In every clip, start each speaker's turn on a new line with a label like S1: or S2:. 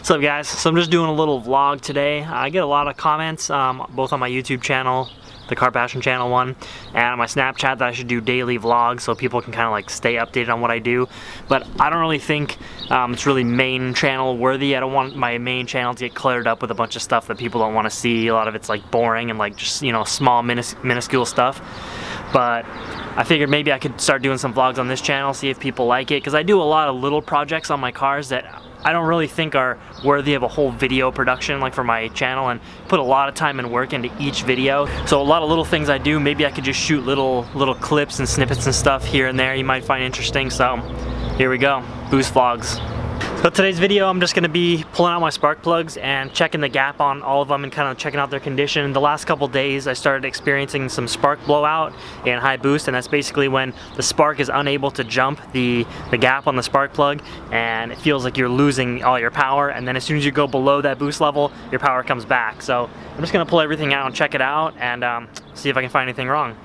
S1: What's up, guys? So I'm just doing a little vlog today. I get a lot of comments both on my YouTube channel, the Car Passion channel one, and on my Snapchat that I should do daily vlogs so people can kind of like stay updated on what I do. But I don't really think it's really main channel worthy. I don't want my main channel to get cluttered up with a bunch of stuff that people don't want to see. A lot of it's like boring and like just, you know, small minuscule stuff. But I figured maybe I could start doing some vlogs on this channel, see if people like it, because I do a lot of little projects on my cars that I don't really think are worthy of a whole video production like for my channel, and put a lot of time and work into each video. So a lot of little things I do, maybe I could just shoot little clips and snippets and stuff here and there you might find interesting. So here we go, Boost Vlogs. So today's video, I'm just going to be pulling out my spark plugs and checking the gap on all of them and kind of checking out their condition. The last couple days I started experiencing some spark blowout and high boost, and that's basically when the spark is unable to jump the gap on the spark plug, and it feels like you're losing all your power, and then as soon as you go below that boost level, your power comes back. So I'm just going to pull everything out and check it out and see if I can find anything wrong.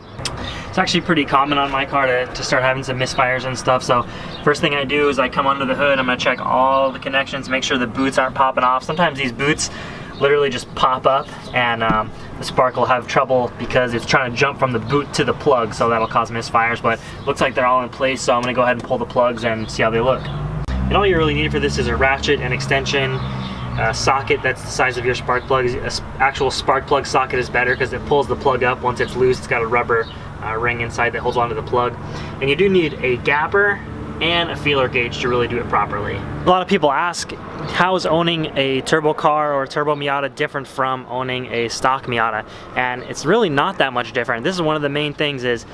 S1: It's actually pretty common on my car to start having some misfires and stuff. So first thing I do is I come under the hood, I'm gonna check all the connections, make sure the boots aren't popping off. Sometimes these boots literally just pop up and the spark will have trouble because it's trying to jump from the boot to the plug, so that'll cause misfires. But looks like they're all in place, so I'm gonna go ahead and pull the plugs and see how they look. And all you really need for this is a ratchet, an extension, socket that's the size of your spark plug. An actual spark plug socket is better because it pulls the plug up. Once it's loose, it's got a rubber ring inside that holds onto the plug. And you do need a gapper and a feeler gauge to really do it properly. A lot of people ask, how is owning a turbo car or a turbo Miata different from owning a stock Miata? And it's really not that much different. This is one of the main things is,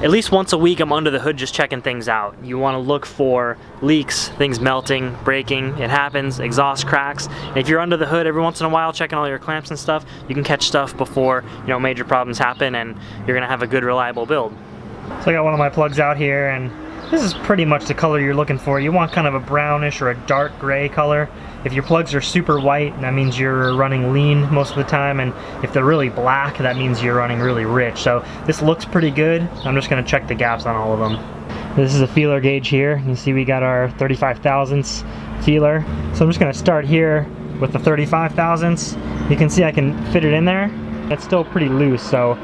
S1: at least once a week I'm under the hood just checking things out. You want to look for leaks, things melting, breaking, it happens, exhaust cracks. And if you're under the hood every once in a while checking all your clamps and stuff, you can catch stuff before, you know, major problems happen, and you're gonna have a good reliable build. So I got one of my plugs out here, and this is pretty much the color you're looking for. You want kind of a brownish or a dark gray color. If your plugs are super white, that means you're running lean most of the time, and if they're really black, that means you're running really rich. So this looks pretty good. I'm just gonna check the gaps on all of them. This is a feeler gauge here. You see we got our 35 thousandths feeler. So I'm just gonna start here with the 35 thousandths. You can see I can fit it in there. It's still pretty loose, so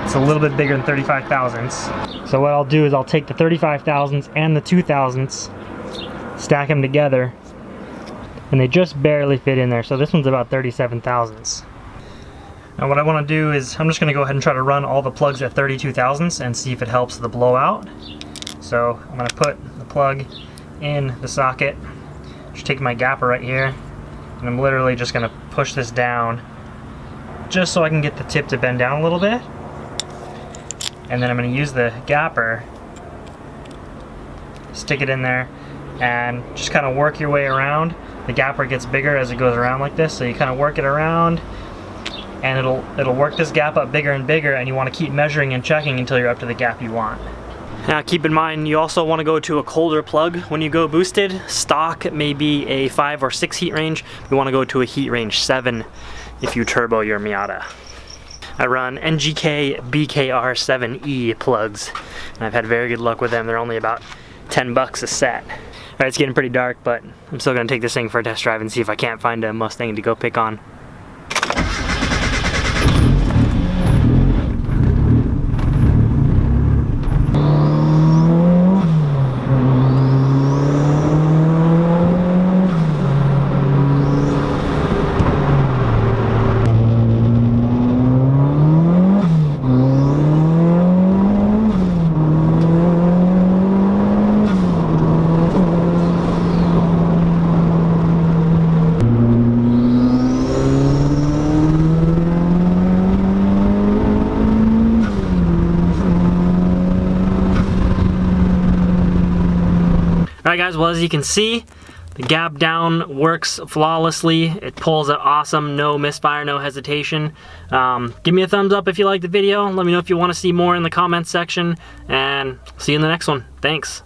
S1: it's a little bit bigger than 35 thousandths. So what I'll do is I'll take the 35 thousandths and the 2 thousandths, stack them together, and they just barely fit in there. So this one's about 37 thousandths. Now what I want to do is I'm just going to go ahead and try to run all the plugs at 32 thousandths and see if it helps the blowout. So I'm going to put the plug in the socket, just take my gapper right here, and I'm literally just going to push this down just so I can get the tip to bend down a little bit. And then I'm going to use the gapper, stick it in there, and just kind of work your way around. The gapper gets bigger as it goes around like this, so you kind of work it around, and it'll work this gap up bigger and bigger, and you want to keep measuring and checking until you're up to the gap you want. Now keep in mind, you also want to go to a colder plug when you go boosted. Stock may be a 5 or 6 heat range. You want to go to a heat range 7 if you turbo your Miata. I run NGK BKR7E plugs, and I've had very good luck with them. They're only about 10 bucks a set. Alright, it's getting pretty dark, but I'm still going to take this thing for a test drive and see if I can't find a Mustang to go pick on. Alright guys, well as you can see, the gap down works flawlessly. It pulls out awesome, no misfire, no hesitation. Give me a thumbs up if you like the video. Let me know if you want to see more in the comments section, and see you in the next one. Thanks.